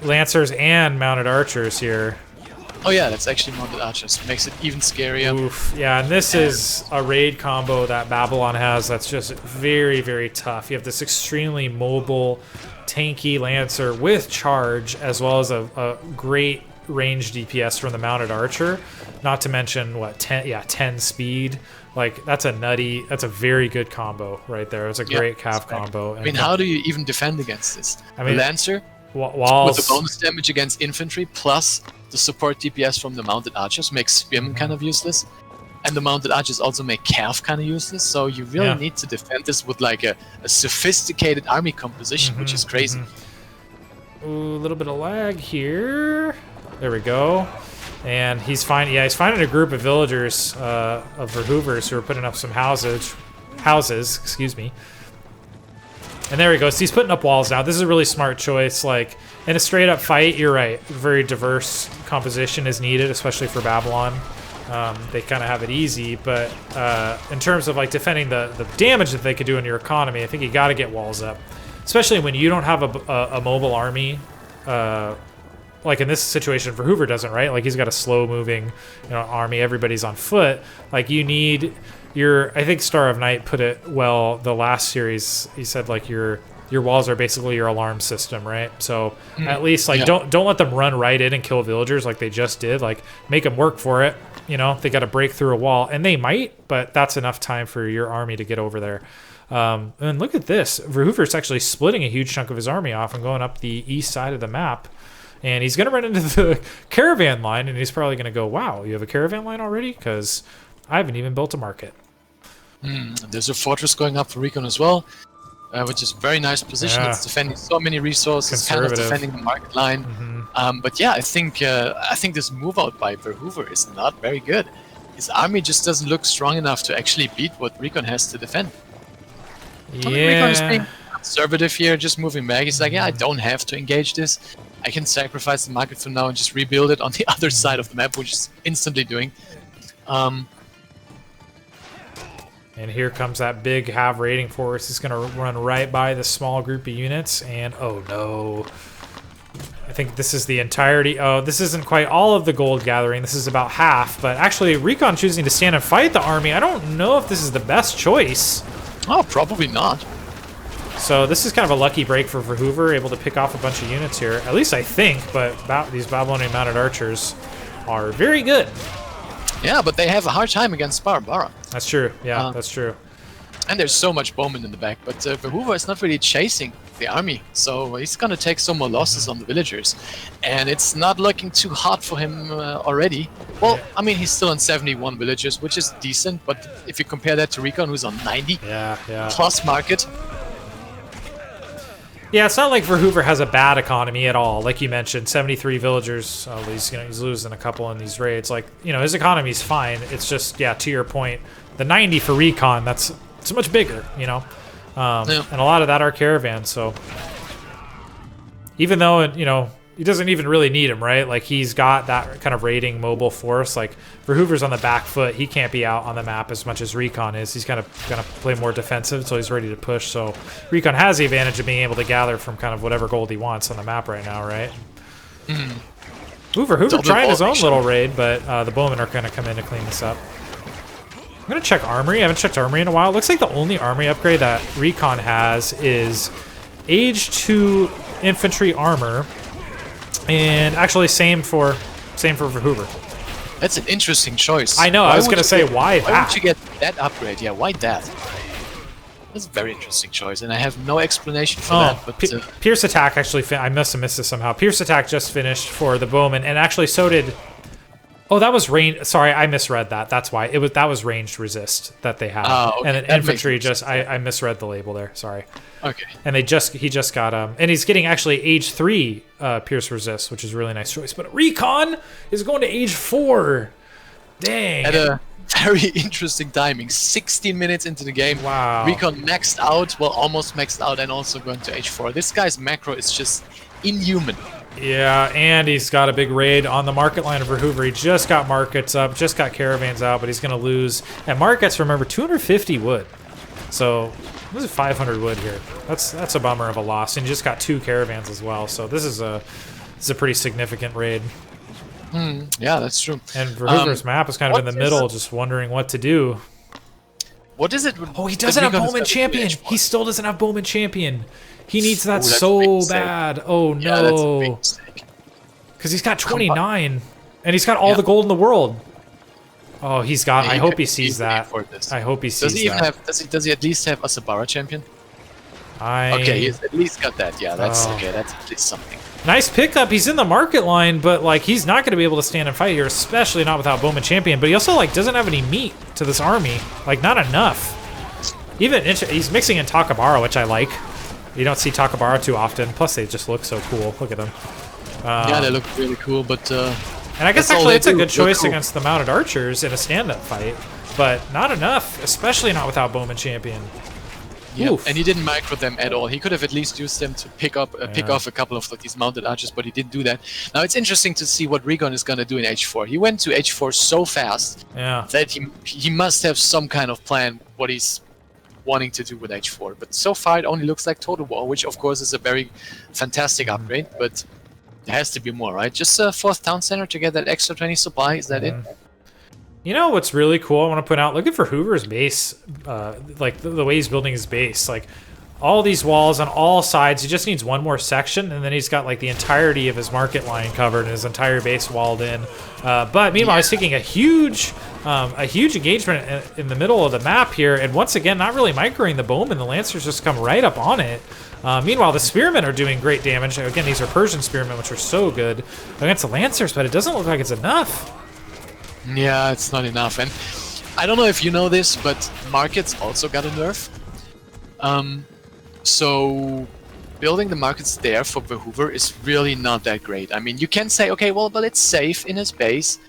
Lancers and mounted archers here. Oh yeah, that's actually mounted archers. Makes it even scarier. Oof. Yeah, and this is a raid combo that Babylon has that's just very, very tough. You have this extremely mobile, tanky Lancer with charge, as well as a great range DPS from the mounted archer, not to mention what 10 speed. Like that's a very good combo right there. It's a great cav combo. I mean, how do you even defend against this? I mean, the Lancer walls with the bonus damage against infantry plus the support DPS from the mounted archers makes spearmen kind of useless, and the mounted archers also make cav kind of useless. So you really need to defend this with like a sophisticated army composition, which is crazy. Ooh, a little bit of lag here. There we go. And he's finding a group of villagers, of Verhoovers, who are putting up some houses, excuse me. And there he goes. He's putting up walls now. This is a really smart choice. Like, in a straight-up fight, you're right. Very diverse composition is needed, especially for Babylon. They kind of have it easy, but in terms of like defending the damage that they could do in your economy, I think you got to get walls up, especially when you don't have a mobile army. Like in this situation, Verhuver doesn't, right? Like he's got a slow-moving, army. Everybody's on foot. Like you need I think Star of Night put it well the last series. He said like your walls are basically your alarm system, right? So at least like don't let them run right in and kill villagers like they just did. Like make them work for it. They got to break through a wall, and they might, but that's enough time for your army to get over there. And look at this. Verhuver's actually splitting a huge chunk of his army off and going up the east side of the map. And he's going to run into the caravan line, and he's probably going to go, wow, you have a caravan line already? Because I haven't even built a market. There's a fortress going up for Recon as well, which is a very nice position. It's defending so many resources, kind of defending the market line. But yeah, I think this move out by Verhuver is not very good. His army just doesn't look strong enough to actually beat what Recon has to defend. Recon is being conservative here, just moving back. He's like, I don't have to engage this. I can sacrifice the market for now and just rebuild it on the other side of the map, which is instantly doing. And here comes that big Hav raiding force. He's going to run right by the small group of units, and oh no. I think this is the entirety. Oh, this isn't quite all of the gold gathering. This is about half, but actually Recon choosing to stand and fight the army, I don't know if this is the best choice. Oh, probably not. So this is kind of a lucky break for Verhuver, able to pick off a bunch of units here. At least I think, but these Babylonian mounted archers are very good. Yeah, but they have a hard time against Barbara. That's true. Yeah, that's true. And there's so much bowmen in the back, but Verhuver is not really chasing the army, so he's going to take some more losses on the villagers. And it's not looking too hot for him already. Well, I mean, he's still on 71 villagers, which is decent, but if you compare that to Recon, who's on 90 plus market. Yeah, it's not like Verhuver has a bad economy at all. Like you mentioned, 73 villagers. Oh, he's losing a couple in these raids. Like, his economy's fine. It's just, to your point, the 90 for Recon, it's much bigger, And a lot of that are caravans, so even though, he doesn't even really need him, right? Like, he's got that kind of raiding mobile force. Like, Verhoover's on the back foot. He can't be out on the map as much as Recon is. He's kind of going to play more defensive, so he's ready to push. So Recon has the advantage of being able to gather from kind of whatever gold he wants on the map right now, right? Verhuver trying his own little raid, but the bowmen are going to come in to clean this up. I'm going to check armory. I haven't checked armory in a while. It looks like the only armory upgrade that Recon has is Age 2 infantry armor. And actually, same for Verhuver. That's an interesting choice. I know. I was going to say, why that? Why would you get that upgrade? Yeah, why that? That's a very interesting choice, and I have no explanation for that. But Pierce Attack actually, I must have missed this somehow. Pierce Attack just finished for the bowman, and actually so did. Oh, that was range. Sorry, I misread that. That's why that was ranged resist that they had. Okay. And then infantry just I misread the label there. Sorry. Okay. And he just got and he's getting actually age 3 pierce resist, which is a really nice choice. But Recon is going to age 4. Dang. At a very interesting timing. 16 minutes into the game. Wow. Recon maxed out, well, almost maxed out, and also going to age 4. This guy's macro is just inhuman. Yeah, and he's got a big raid on the market line of Verhuver. He just got markets up, just got caravans out, but he's going to lose. And markets, remember, 250 wood. So this is 500 wood here. That's a bummer of a loss. And he just got 2 caravans as well. So this is a pretty significant raid. Yeah, that's true. And Verhuver's map is kind of in the middle, just wondering what to do. What is it? Oh, he doesn't have Bowman Champion. He still doesn't have Bowman Champion. He needs that so bad. Oh, no. Yeah, that's a big mistake. Because he's got 29, and he's got all the gold in the world. Oh, he's got. I hope he sees that. I hope he sees that. Does he even have? Does he at least have a Sabara champion? Okay, he's at least got that. Yeah, that's okay. That's at least something. Nice pickup. He's in the market line, but like he's not going to be able to stand and fight here, especially not without Bowman champion. But he also like doesn't have any meat to this army. Like not enough. Even he's mixing in Takabara, which I like. You don't see Takabara too often. Plus, they just look so cool. Look at them. Yeah, they look really cool, but. And I guess actually it's a good choice against the mounted archers in a stand-up fight, but not enough, especially not without Bowman champion. Yeah, and he didn't micro them at all. He could have at least used them to pick off a couple of these mounted archers, but he didn't do that. Now it's interesting to see what Recon is gonna do in H4. He went to H4 so fast that he must have some kind of plan what he's wanting to do with H4. But so far it only looks like Total War, which of course is a very fantastic upgrade, but there has to be more, right? Just a 4th town center to get that extra 20 supply. Is that it? You know what's really cool? I want to point out. Look at Verhuver's base, like the way he's building his base. Like all these walls on all sides. He just needs one more section, and then he's got like the entirety of his market line covered and his entire base walled in. But meanwhile, he's taking a huge engagement in the middle of the map here, and once again, not really microing the Bowman. The Lancers just come right up on it. Meanwhile, the Spearmen are doing great damage. Again, these are Persian Spearmen, which are so good against the Lancers, but it doesn't look like it's enough. Yeah, it's not enough. And I don't know if you know this, but markets also got a nerf. So building the markets there for Verhuver is really not that great. I mean, you can say, okay, well, but it's safe in his base,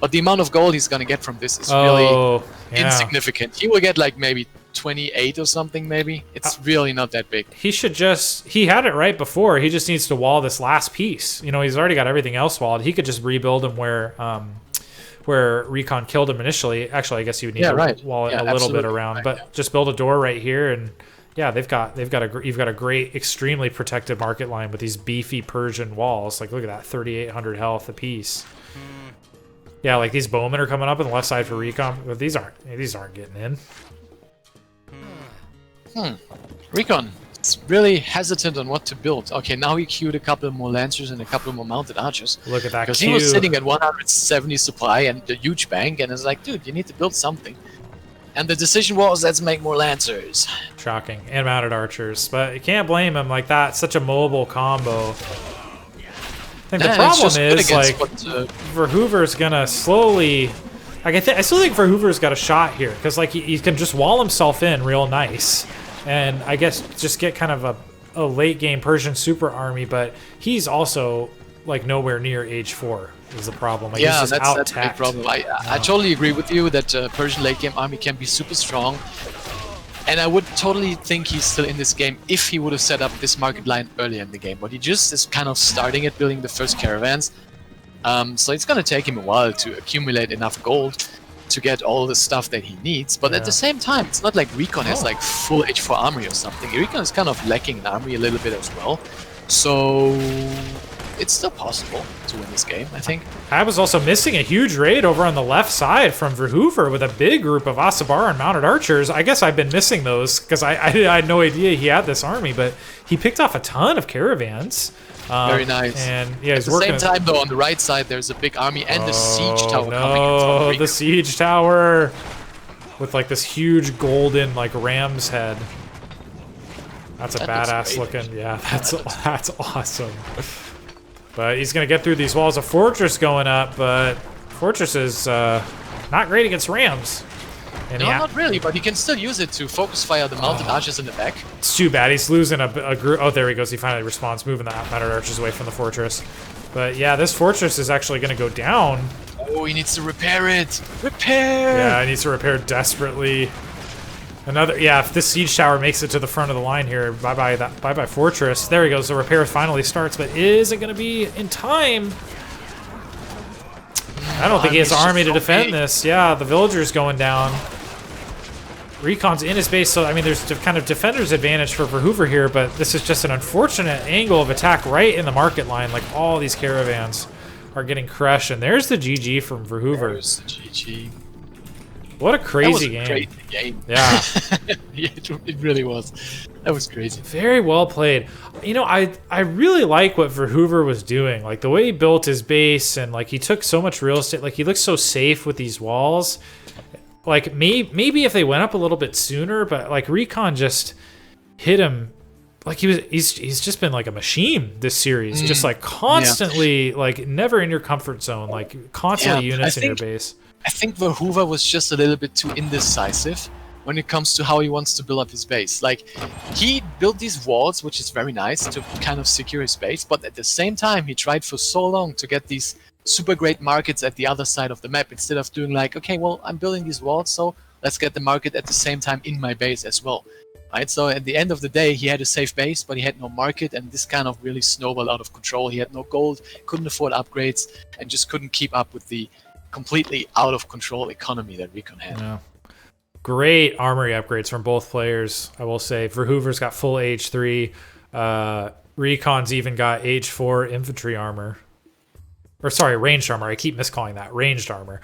but the amount of gold he's going to get from this is really insignificant. He will get like maybe 28 or something, maybe. It's really not that big. He should just... He had it right before. He just needs to wall this last piece. You know, he's already got everything else walled. He could just rebuild him where Recon killed him initially. Actually, I guess you would need to wall it a little bit around, but just build a door right here, and yeah, you've got a great, extremely protected market line with these beefy Persian walls. Like, look at that, 3,800 health apiece. Yeah, like these Bowmen are coming up on the left side for Recon, but these aren't getting in. Recon is really hesitant on what to build. Okay, now he queued a couple more Lancers and a couple more mounted archers. Look at that because he was sitting at 170 supply and a huge bank, and it's like, dude, you need to build something. And the decision was, let's make more Lancers. Shocking. And mounted archers. But you can't blame him like that. Such a mobile combo. I think the problem is, like, Verhuver's gonna slowly... Like, I still think Verhuver's got a shot here, because like he can just wall himself in real nice, and I guess just get kind of a late game Persian super army. But he's also like nowhere near age 4 is the problem. Like, yeah, he's just that's a big problem. I totally agree with you that Persian late game army can be super strong, and I would totally think he's still in this game if he would have set up this market line earlier in the game. But he just is kind of starting at building the first caravans. So it's gonna take him a while to accumulate enough gold to get all the stuff that he needs. But at the same time, it's not like Recon has like full H4 armory or something. Recon is kind of lacking in armory a little bit as well. So it's still possible to win this game, I think. I was also missing a huge raid over on the left side from Verhuver with a big group of Asabar and mounted archers. I guess I've been missing those because I had no idea he had this army, but he picked off a ton of caravans. Very nice. And yeah, at the same time, though, on the right side, there's a big army and the siege tower coming in. Oh, the siege tower with like this huge golden like ram's head. That's a badass looking. Yeah, that's awesome. But he's gonna get through these walls. A fortress going up, but fortress is not great against rams. And no, not really, but he can still use it to focus fire the mounted archers in the back. It's too bad. He's losing a group. Oh, there he goes. He finally responds, moving the mounted archers away from the fortress. But yeah, this fortress is actually going to go down. Oh, he needs to repair it. Repair! Yeah, he needs to repair desperately. Another, yeah, if this siege tower makes it to the front of the line here, bye-bye fortress. There he goes. The repair finally starts, but is it going to be in time? I don't think he has army to defend this. Yeah, the villager's going down. Recon's in his base, so I mean, there's kind of defender's advantage for Verhuver here, but this is just an unfortunate angle of attack right in the market line. Like, all these caravans are getting crushed, and there's the GG from Verhuver. There's the GG. What a That was crazy a game. crazy game. Yeah. Yeah, it really was. That was crazy. Very well played. You know, I really like what Verhuver was doing. Like the way he built his base and like he took so much real estate. Like he looks so safe with these walls. Like maybe if they went up a little bit sooner, but like Recon just hit him. Like he's just been like a machine this series. Just like constantly like never in your comfort zone. Like constantly units in your base. I think Verhuver was just a little bit too indecisive when it comes to how he wants to build up his base. Like, he built these walls, which is very nice to kind of secure his base, but at the same time, he tried for so long to get these super great markets at the other side of the map, instead of doing like, okay, well, I'm building these walls, so let's get the market at the same time in my base as well. Right? So at the end of the day, he had a safe base, but he had no market, and this kind of really snowballed out of control. He had no gold, couldn't afford upgrades, and just couldn't keep up with the completely out of control economy that Recon had. Yeah. Great armory upgrades from both players, I will say. Verhuver's got full age 3. Recon's even got age 4 infantry armor. Or sorry, ranged armor. I keep miscalling that. Ranged armor.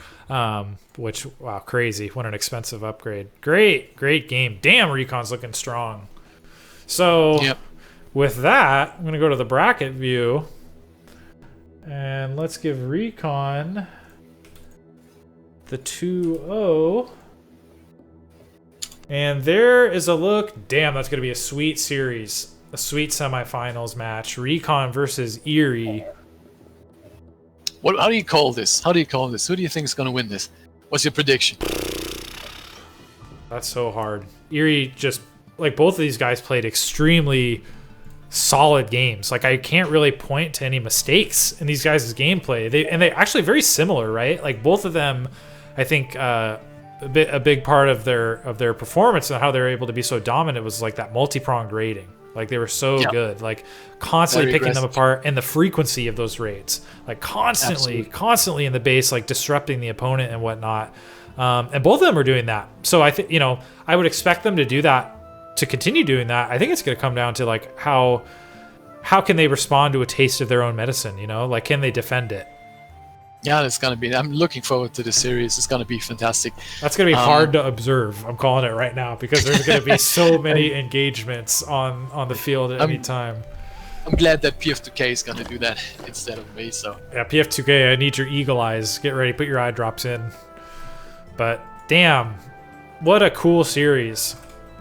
Which, wow, crazy. What an expensive upgrade. Great game. Damn, Recon's looking strong. So, with that, I'm going to go to the bracket view. And let's give Recon the 2-0. And there is a look. Damn, that's going to be a sweet series. A sweet semifinals match. Recon versus Erie. How do you call this? How do you call this? Who do you think is going to win this? What's your prediction? That's so hard. Erie just, like, both of these guys played extremely solid games. Like, I can't really point to any mistakes in these guys' gameplay. They're actually very similar, right? Like, both of them, I think, a big part of their performance and how they're able to be so dominant was like that multi-pronged raiding. Like they were so good, like constantly picking them apart, and the frequency of those raids, like constantly in the base, like disrupting the opponent and whatnot. And both of them are doing that. So I think, I would expect them to do that, to continue doing that. I think it's going to come down to like how can they respond to a taste of their own medicine, like can they defend it? Yeah, it's going to be. I'm looking forward to the series. It's going to be fantastic. That's going to be hard to observe. I'm calling it right now because there's going to be so many engagements on the field at any time. I'm glad that PF2K is going to do that instead of me. So yeah, PF2K, I need your eagle eyes. Get ready, put your eye drops in. But damn, what a cool series!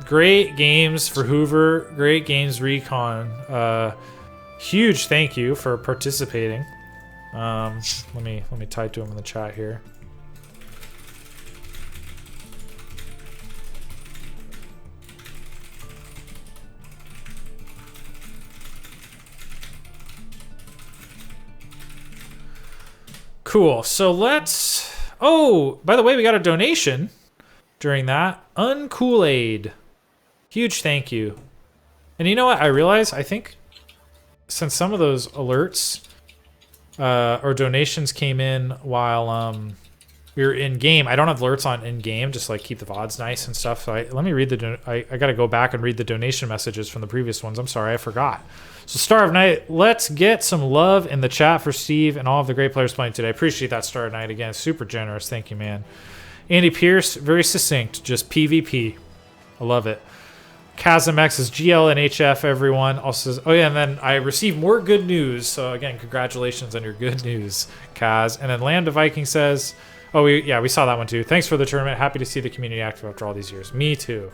Great games for Hoover. Great games, Recon. Huge thank you for participating. Let me type to him in the chat here. Cool. So let's. Oh, by the way, we got a donation during that. Unkool-Aid. Huge thank you. And you know what? I realize, I think since some of those alerts or donations came in while we were in game. I don't have alerts on in game, just like keep the VODs nice and stuff. So let me read I got to go back and read the donation messages from the previous ones. I'm sorry, I forgot. So Star of Night, let's get some love in the chat for Steve and all of the great players playing today. Appreciate that, Star of Night. Again, super generous. Thank you, man. Andy Pierce, very succinct, just PvP. I love it. ChasmX is GL and HF, everyone. Also says, oh yeah, and then I received more good news. So again, congratulations on your good news, Kaz. And then Lambda Viking says, oh, we saw that one too. Thanks for the tournament. Happy to see the community active after all these years. Me too.